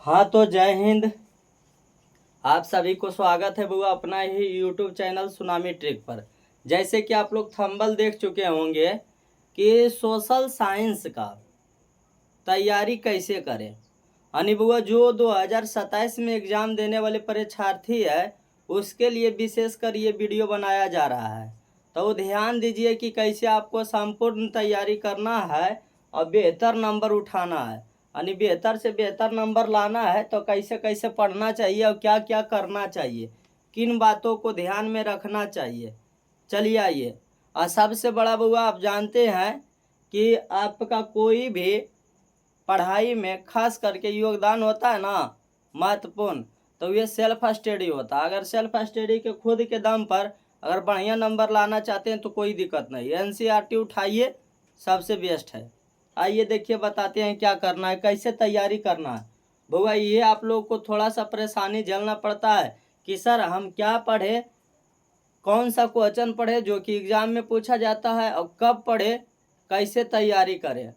हाँ तो जय हिंद। आप सभी को स्वागत है बुआ अपना ही यूट्यूब चैनल सुनामी ट्रिक पर। जैसे कि आप लोग थंबनेल देख चुके होंगे कि सोशल साइंस का तैयारी कैसे करें। यानी बुआ जो 2027 में एग्ज़ाम देने वाले परीक्षार्थी है उसके लिए विशेषकर ये वीडियो बनाया जा रहा है। तो ध्यान दीजिए कि कैसे आपको संपूर्ण तैयारी करना है और बेहतर नंबर उठाना है। यानी बेहतर से बेहतर नंबर लाना है तो कैसे कैसे पढ़ना चाहिए और क्या क्या करना चाहिए, किन बातों को ध्यान में रखना चाहिए। चलिए आइए। और सबसे बड़ा बुआ आप जानते हैं कि आपका कोई भी पढ़ाई में खास करके योगदान होता है ना महत्वपूर्ण, तो ये सेल्फ स्टडी होता है। अगर सेल्फ स्टडी के खुद के दम पर अगर बढ़िया नंबर लाना चाहते हैं तो कोई दिक्कत नहीं, एनसीईआरटी उठाइए, सबसे बेस्ट है। आइए देखिए बताते हैं क्या करना है, कैसे तैयारी करना है। बुआ ये आप लोग को थोड़ा सा परेशानी झेलना पड़ता है कि सर हम क्या पढ़े, कौन सा क्वेश्चन पढ़े जो कि एग्जाम में पूछा जाता है और कब पढ़े, कैसे तैयारी करें।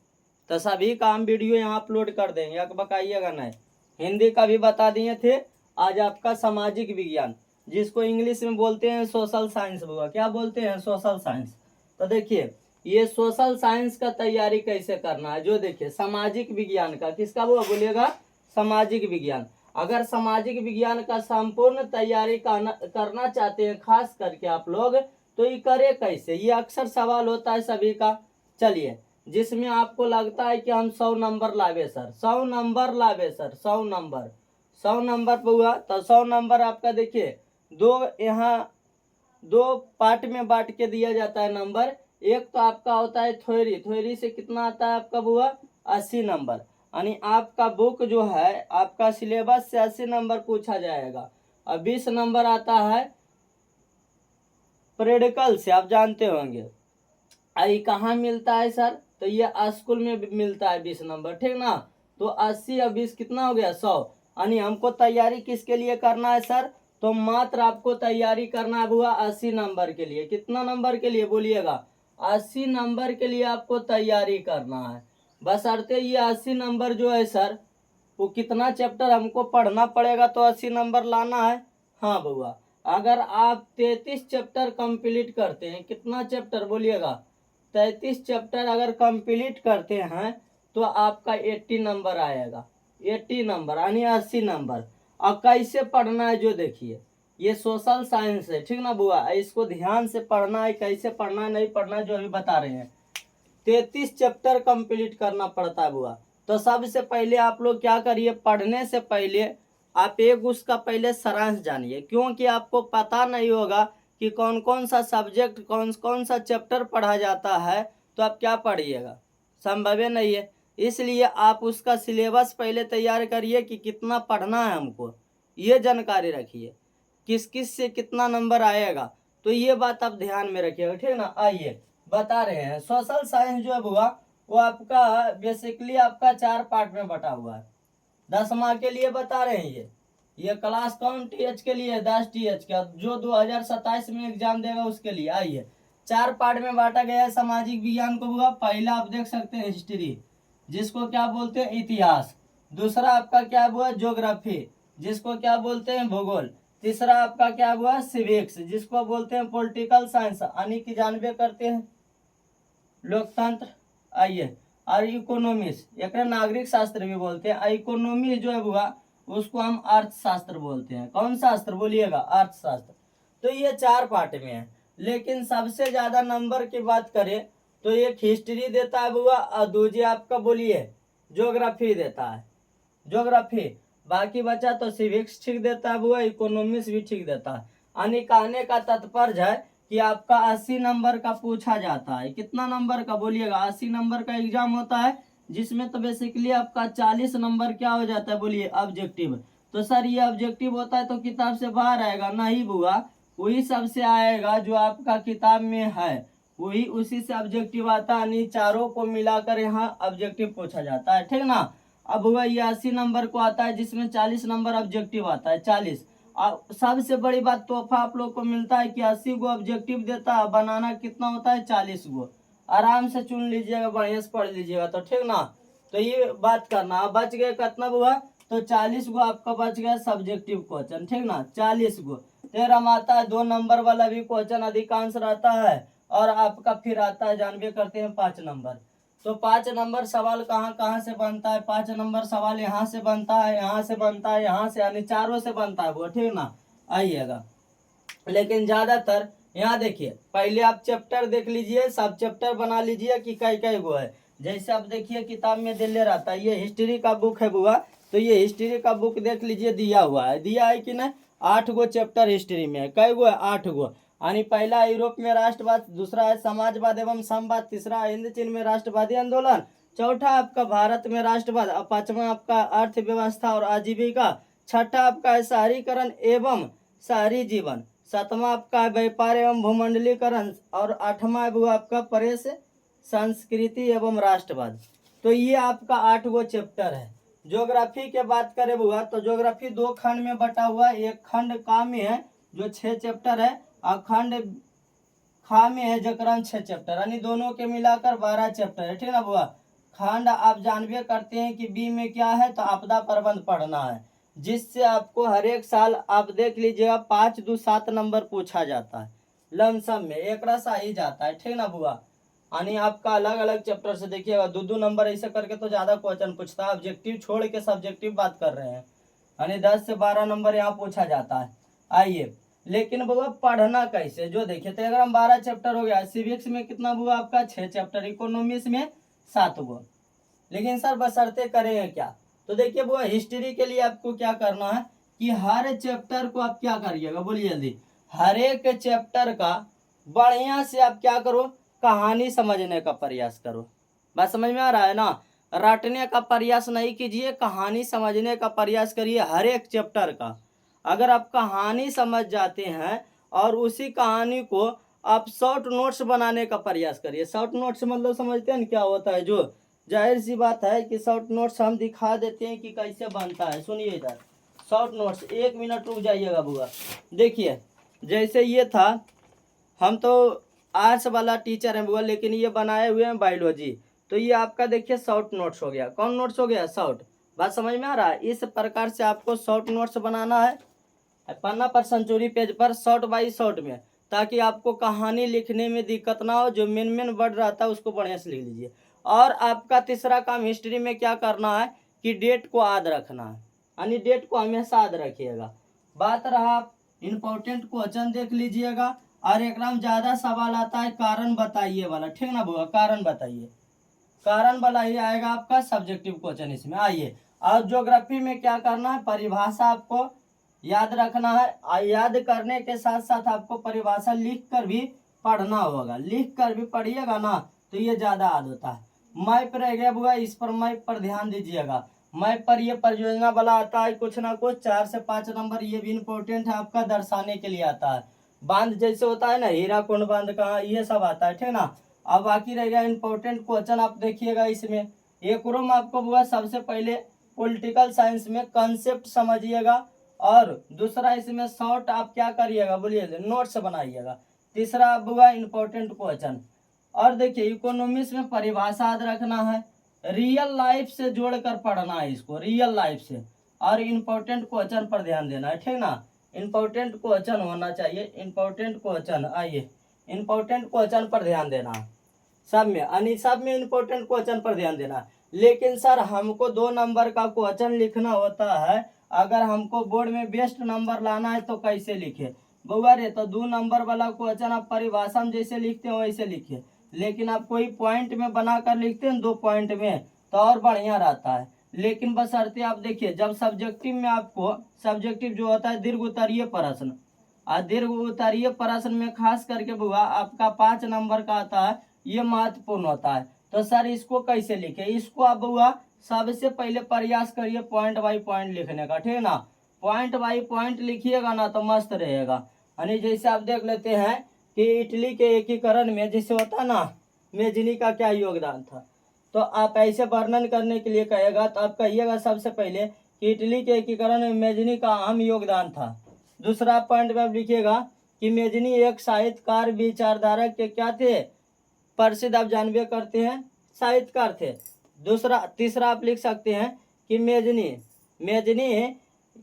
तो सभी का हम वीडियो यहाँ अपलोड कर देंगे, अब बकाइएगा नहीं। हिंदी का भी बता दिए थे। आज आपका सामाजिक विज्ञान जिसको इंग्लिश में बोलते हैं सोशल साइंस, बुआ क्या बोलते हैं सोशल साइंस। तो देखिए ये सोशल साइंस का तैयारी कैसे करना है। जो देखिए सामाजिक विज्ञान का किसका बुआ बोलिएगा, सामाजिक विज्ञान। अगर सामाजिक विज्ञान का संपूर्ण तैयारी करना चाहते हैं खास करके आप लोग, तो ये करे कैसे, ये अक्सर सवाल होता है सभी का। चलिए जिसमें आपको लगता है कि हम 100 नंबर लावे सर, 100 नंबर लावे सर, 100 नंबर पर हुआ तो 100 नंबर आपका देखिए यहाँ दो पार्ट में बांट के दिया जाता है नंबर। एक तो आपका होता है थ्योरी, थ्योरी से कितना आता है आपका बुआ 80 नंबर। यानी आपका बुक जो है आपका सिलेबस से 80 नंबर पूछा जाएगा। और 20 नंबर आता है प्रैक्टिकल से, आप जानते होंगे। आई कहाँ मिलता है सर, तो ये स्कूल में मिलता है 20 नंबर, ठीक ना। तो 80 और 20 कितना हो गया 100। यानी हमको तैयारी किसके लिए करना है सर, तो मात्र आपको तैयारी करना है बुआ 80 नंबर के लिए। कितना नंबर के लिए बोलिएगा, 80 नंबर के लिए आपको तैयारी करना है। बस अर्थात ये 80 नंबर जो है सर वो कितना चैप्टर हमको पढ़ना पड़ेगा तो 80 नंबर लाना है। हाँ बुआ अगर आप 33 चैप्टर कंप्लीट करते हैं, कितना चैप्टर बोलिएगा 33 चैप्टर अगर कंप्लीट करते हैं तो आपका 80 नंबर आएगा। 80 नंबर यानी 80 नंबर। अब कैसे पढ़ना है जो देखिए ये सोशल साइंस है, ठीक ना बुआ, इसको ध्यान से पढ़ना है। कैसे पढ़ना है नहीं पढ़ना है जो अभी बता रहे हैं। 33 चैप्टर कंप्लीट करना पड़ता है बुआ। तो सबसे पहले आप लोग क्या करिए, पढ़ने से पहले आप एक उसका पहले सारांश जानिए, क्योंकि आपको पता नहीं होगा कि कौन कौन सा सब्जेक्ट कौन कौन सा चैप्टर पढ़ा जाता है, तो आप क्या पढ़िएगा, संभव नहीं है। इसलिए आप उसका सिलेबस पहले तैयार करिए कि कितना पढ़ना है हमको, ये जानकारी रखिए किस किस से कितना नंबर आएगा। तो ये बात आप ध्यान में रखिएगा, ठीक ना। आइए बता रहे हैं सोशल साइंस जो है बुआ वो आपका बेसिकली आपका 4 पार्ट में बटा हुआ है। 10वां के लिए बता रहे हैं ये क्लास कौन टीएच के लिए 10 टीएच का जो 2027 में एग्जाम देगा उसके लिए। आइए 4 पार्ट में बांटा गया है सामाजिक विज्ञान को बुआ। पहला आप देख सकते हैं हिस्ट्री जिसको क्या बोलते हैं इतिहास। दूसरा आपका क्या हुआ ज्योग्राफी जिसको क्या बोलते हैं भूगोल। तीसरा आपका क्या हुआ सिविक्स जिसको बोलते हैं पॉलिटिकल साइंस, यानी कि जानबे करते हैं लोकतंत्र। आइए और इकोनॉमिक्स एक नागरिक शास्त्र भी बोलते हैं। इकोनॉमी जो है हुआ उसको हम अर्थशास्त्र बोलते हैं। कौन शास्त्र बोलिएगा, अर्थशास्त्र। तो ये 4 पार्ट में है। लेकिन सबसे ज्यादा नंबर की बात करें तो एक हिस्ट्री देता है बुआ और दूसरी आपका बोलिए ज्योग्राफी देता है, ज्योग्राफी। बाकी बचा तो सिविक्स ठीक देता है बुआ, इकोनॉमिक्स भी ठीक देता है। यानी कहने का तात्पर्य है कि आपका 80 नंबर का पूछा जाता है। कितना नंबर का बोलिएगा, 80 नंबर का एग्जाम होता है जिसमें तो बेसिकली आपका 40 नंबर क्या हो जाता है बोलिए ऑब्जेक्टिव। तो सर ये ऑब्जेक्टिव होता है तो किताब से बाहर आएगा नहीं बुआ, वही सबसे आएगा जो आपका किताब में है, वही उसी से ऑब्जेक्टिव आता है। यानी चारों को मिलाकर यहाँ ऑब्जेक्टिव पूछा जाता है, ठीक ना। अब हुआ ये 80 नंबर को आता है जिसमें 40 नंबर ऑब्जेक्टिव आता है, 40। सबसे बड़ी बात तोहफा आप लोग को मिलता है कि 80 गो ऑब्जेक्टिव देता है, बनाना कितना होता है 40 गो। आराम से चुन लीजिएगा, बढ़िया से पढ़ लीजिएगा तो ठीक ना। तो ये बात करना। अब बच गए कितना हुआ तो 40 गो आपका बच गया सब्जेक्टिव क्वेश्चन, ठीक ना। 40 गो। फिर हम आता है 2 नंबर वाला भी क्वेश्चन अधिकांश रहता है, और आपका फिर आता है जानबे करते हैं 5 नंबर। तो 5 नंबर सवाल कहाँ कहाँ से बनता है? 5 नंबर सवाल यहाँ से बनता है, यहाँ से बनता है, यहाँ से, यानी चारों से बनता है वो, ठीक ना। आइएगा, लेकिन ज्यादातर यहाँ देखिए, पहले आप चैप्टर देख लीजिए, सब चैप्टर बना लीजिए कि कई कई गो है। जैसे आप देखिए किताब में दिले रहता है, ये हिस्ट्री का बुक है बुआ, तो ये हिस्ट्री का बुक देख लीजिए, दिया हुआ है, दिया है कि नहीं। 8 गो चैप्टर हिस्ट्री में है, कई गो है? 8 गो। यानी पहला यूरोप में राष्ट्रवाद, दूसरा है समाजवाद एवं समवाद, तीसरा हिंद चीन में राष्ट्रवादी आंदोलन, चौथा आपका भारत में राष्ट्रवाद, पांचवा आपका अर्थव्यवस्था और आजीविका, छठा आपका है शहरीकरण एवं शहरी जीवन, सातवां आपका है व्यापार एवं भूमंडलीकरण, और आठवां है वो आपका प्रेस संस्कृति एवं राष्ट्रवाद। तो ये आपका 8 गो चैप्टर है। ज्योग्राफी के बात करें बुआ, तो ज्योग्राफी 2 खंड में बटा हुआ है। एक खंड का में है जो 6 चैप्टर है, और खंड खा में है जकरन 6 चैप्टर, यानी दोनों के मिलाकर 12 चैप्टर है, ठीक ना बुआ। खंड आप जानबे करते हैं कि बी में क्या है, तो आपदा प्रबंध पढ़ना है, जिससे आपको हर एक साल आप देख लीजिएगा 5 2 7 नंबर पूछा जाता है लमसम में, एक रस आ ही जाता है, ठीक ना बुआ। यानी आपका अलग अलग चैप्टर से देखिएगा 2 2 नंबर ऐसे करके तो ज्यादा क्वेश्चन पूछता है। ऑब्जेक्टिव छोड़ के सब्जेक्टिव बात कर रहे हैं, यानी 10 से 12 नंबर यहाँ पूछा जाता है। आइए, लेकिन बुआ पढ़ना कैसे, जो देखिए, तो अगर हम 12 चैप्टर हो गया, सिविक्स में कितना बुआ आपका 6 चैप्टर, इकोनॉमिक्स में 7 गो। लेकिन सर बशर्ते करेंगे क्या, तो देखिए बुआ हिस्ट्री के लिए आपको क्या करना है कि हर चैप्टर को आप क्या करिएगा, बोलिए जल्दी। हर एक चैप्टर का बढ़िया से आप क्या करो, कहानी समझने का प्रयास करो। बात समझ में आ रहा है ना। रटने का प्रयास नहीं कीजिए, कहानी समझने का प्रयास करिए हर एक चैप्टर का। अगर आप कहानी समझ जाते हैं और उसी कहानी को आप शॉर्ट नोट्स बनाने का प्रयास करिए। शॉर्ट नोट्स मतलब समझते हैं क्या होता है, जो जाहिर सी बात है कि शॉर्ट नोट्स हम दिखा देते हैं कि कैसे बनता है। सुनिए इधर शॉर्ट नोट्स, 1 मिनट रुक जाइएगा बुआ। देखिए जैसे ये था, हम तो आर्ट्स वाला टीचर है बुआ, लेकिन ये बनाए हुए हैं बायोलॉजी, तो ये आपका देखिए शॉर्ट नोट्स हो गया। कौन नोट्स हो गया? शॉर्ट। बात समझ में आ रहा है। इस प्रकार से आपको शॉर्ट नोट्स बनाना है, पन्ना पर सेंचुरी पेज पर, शॉर्ट बाई शॉर्ट में, ताकि आपको कहानी लिखने में दिक्कत ना हो। जो मेन वर्ड रहता है उसको बढ़िया से लिख लीजिए। और आपका तीसरा काम हिस्ट्री में क्या करना है कि डेट को याद रखना है, यानी डेट को हमेशा याद रखिएगा। बात रहा इंपॉर्टेंट क्वेश्चन देख लीजिएगा, और एकदम ज्यादा सवाल आता है कारण बताइए वाला, ठीक ना बुआ, कारण बताइए, कारण वाला ही आएगा आपका सब्जेक्टिव क्वेश्चन इसमें। आइए, और ज्योग्राफी में क्या करना है, परिभाषा आपको याद रखना है। याद करने के साथ साथ आपको परिभाषा लिख कर भी पढ़ना होगा, लिख कर भी पढ़िएगा ना तो ये ज्यादा याद होता है। मैप रह गया बुआ, इस पर मैप पर ध्यान दीजिएगा। मैप पर ये परियोजना वाला आता है कुछ ना कुछ 4 से 5 नंबर, ये भी इम्पोर्टेंट है आपका, दर्शाने के लिए आता है। बांध जैसे होता है ना, हीराकुंड बांध कहाँ, ये सब आता है, ठीक ना। अब बाकी रह गया इंपॉर्टेंट क्वेश्चन, आप देखिएगा इसमें एक रूम आपको बुआ सबसे पहले पॉलिटिकल साइंस में कंसेप्ट समझिएगा, और दूसरा इसमें शॉर्ट आप क्या करिएगा, बोलिए नोट्स बनाइएगा। तीसरा बुआ इंपॉर्टेंट क्वेश्चन, और देखिए इकोनॉमिक्स में परिभाषा याद रखना है, रियल लाइफ से जोड़कर पढ़ना है इसको, रियल लाइफ से, और इम्पोर्टेंट क्वेश्चन पर ध्यान देना है, ठीक ना। इम्पोर्टेंट क्वेश्चन होना चाहिए, इम्पोर्टेंट क्वेश्चन। आइए, इम्पोर्टेंट क्वेश्चन पर ध्यान देना सब में, यानी सब में इम्पोर्टेंट क्वेश्चन पर ध्यान देना। लेकिन सर हमको 2 नंबर का क्वेश्चन लिखना होता है, अगर हमको बोर्ड में बेस्ट नंबर लाना है तो कैसे लिखे बुआ रे, तो 2 नंबर वाला क्वेश्चन आप परिभाषा में जैसे लिखते हो वैसे लिखिए, लेकिन आप कोई पॉइंट में बनाकर लिखते हैं 2 पॉइंट में तो और बढ़िया रहता है। लेकिन बशर्ते आप देखिए, जब सब्जेक्टिव में आपको, सब्जेक्टिव जो होता है दीर्घ उत्तरीय प्रश्न, और दीर्घ उत्तरीय प्रश्न में खास करके बुआ आपका 5 नंबर का आता है, ये महत्वपूर्ण होता है। तो सर इसको कैसे लिखे, इसको आप बुआ सबसे पहले प्रयास करिए पॉइंट बाई पॉइंट लिखने का, ठीक है ना। पॉइंट बाई पॉइंट लिखिएगा ना तो मस्त रहेगा। यानी जैसे आप देख लेते हैं कि इटली के एकीकरण में जैसे होता ना, मेजनी का क्या योगदान था, तो आप ऐसे वर्णन करने के लिए कहेगा तो आप कहिएगा सबसे पहले कि इटली के एकीकरण में मेजनी का अहम योगदान था। दूसरा पॉइंट में आप लिखिएगा कि मेजनी एक साहित्यकार विचारधारा के क्या थे, प्रसिद्ध, आप जानबे करते हैं साहित्यकार थे। तीसरा आप लिख सकते हैं कि मेजनी मेजनी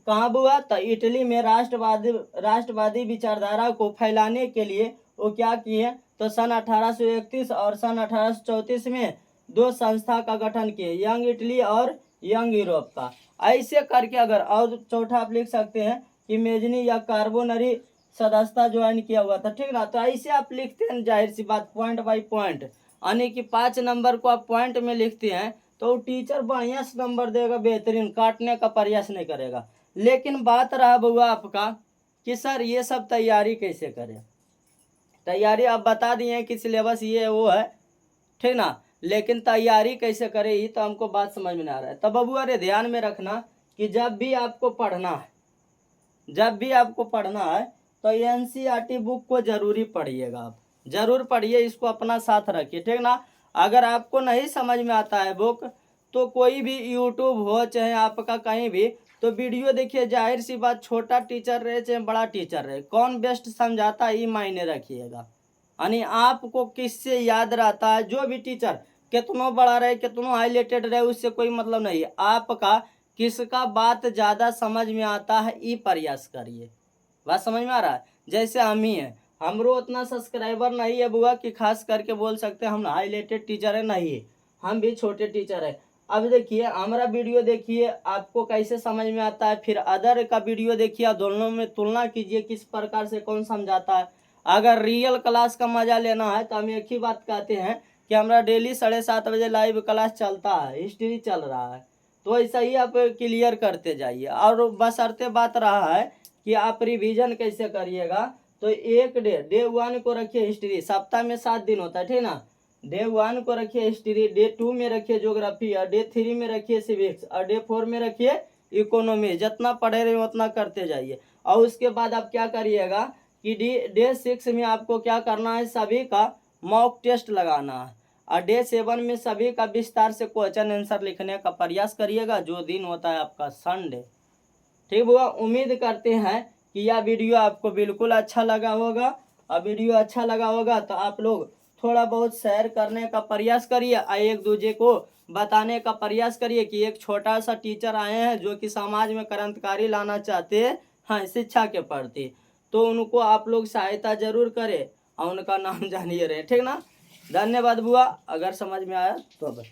कहाँ हुआ? तो इटली में राष्ट्रवादी विचारधारा को फैलाने के लिए वो क्या किए? तो सन 1831 और सन 1834 में दो संस्था का गठन किए, यंग इटली और यंग यूरोप का। ऐसे करके अगर और चौथा आप लिख सकते हैं कि मेजनी या कार्बोनरी सदस्यता ज्वाइन किया हुआ था, ठीक ना। तो ऐसे आप लिखते हैं, जाहिर सी बात पॉइंट बाई पॉइंट, यानी कि 5 नंबर को आप पॉइंट में लिखते हैं तो टीचर बढ़िया से नंबर देगा, बेहतरीन, काटने का प्रयास नहीं करेगा। लेकिन बात रहा बुआ आपका कि सर ये सब तैयारी कैसे करें। तैयारी आप बता दिए कि सिलेबस ये वो है, ठीक ना, लेकिन तैयारी कैसे करें ये तो हमको बात समझ में आ रहा है। तब बबुआ रे ध्यान में रखना कि जब भी आपको पढ़ना है तो एनसीईआरटी बुक को जरूरी पढ़िएगा, आप जरूर पढ़िए, इसको अपना साथ रखिए, ठीक ना। अगर आपको नहीं समझ में आता है बुक तो कोई भी यूट्यूब हो चाहे आपका कहीं भी तो वीडियो देखिए। जाहिर सी बात, छोटा टीचर रहे चाहे बड़ा टीचर रहे, कौन बेस्ट समझाता है ये मायने रखिएगा। यानी आपको किससे याद रहता है, जो भी टीचर कितनों बड़ा रहे कितनों हाईलाइटेड रहे उससे कोई मतलब नहीं है, आपका किसका बात ज़्यादा समझ में आता है ये प्रयास करिए। बात समझ में आ रहा है? जैसे हम ही हैं, हमरो उतना सब्सक्राइबर नहीं है बुआ कि खास करके बोल सकते हैं हम हाईलाइटेड टीचर है, नहीं है, हम भी छोटे टीचर है। अब देखिए हमारा वीडियो देखिए आपको कैसे समझ में आता है, फिर अदर का वीडियो देखिए, दोनों में तुलना कीजिए किस प्रकार से कौन समझाता है। अगर रियल क्लास का मजा लेना है तो हम एक ही बात कहते हैं कि हमारा डेली 7:30 बजे लाइव क्लास चलता है, हिस्ट्री चल रहा है, तो ऐसा ही आप क्लियर करते जाइए। और बशर्ते बात रहा है कि आप रिवीजन कैसे करिएगा, तो एक डे 1 को रखिए हिस्ट्री, सप्ताह में 7 दिन होता है, ठीक ना। डे 1 को रखिए हिस्ट्री, डे 2 में रखिए ज्योग्राफी, और डे 3 में रखिए सिविक्स, और डे 4 में रखिए इकोनॉमी। जितना पढ़े रहे उतना करते जाइए। और उसके बाद आप क्या करिएगा कि डे 6 में आपको क्या करना है, सभी का मॉक टेस्ट लगाना है, और डे 7 में सभी का विस्तार से क्वेश्चन आंसर लिखने का प्रयास करिएगा, जो दिन होता है आपका संडे। ठीक बुआ, उम्मीद करते हैं कि यह वीडियो आपको बिल्कुल अच्छा लगा होगा। और वीडियो अच्छा लगा होगा तो आप लोग थोड़ा बहुत शेयर करने का प्रयास करिए, और एक दूसरे को बताने का प्रयास करिए कि एक छोटा सा टीचर आए हैं जो कि समाज में क्रांतिकारी लाना चाहते हैं, हाँ, शिक्षा के प्रति। तो उनको आप लोग सहायता जरूर करें और उनका नाम जानिए रहे, ठीक ना। धन्यवाद बुआ, अगर समझ में आया तो बस।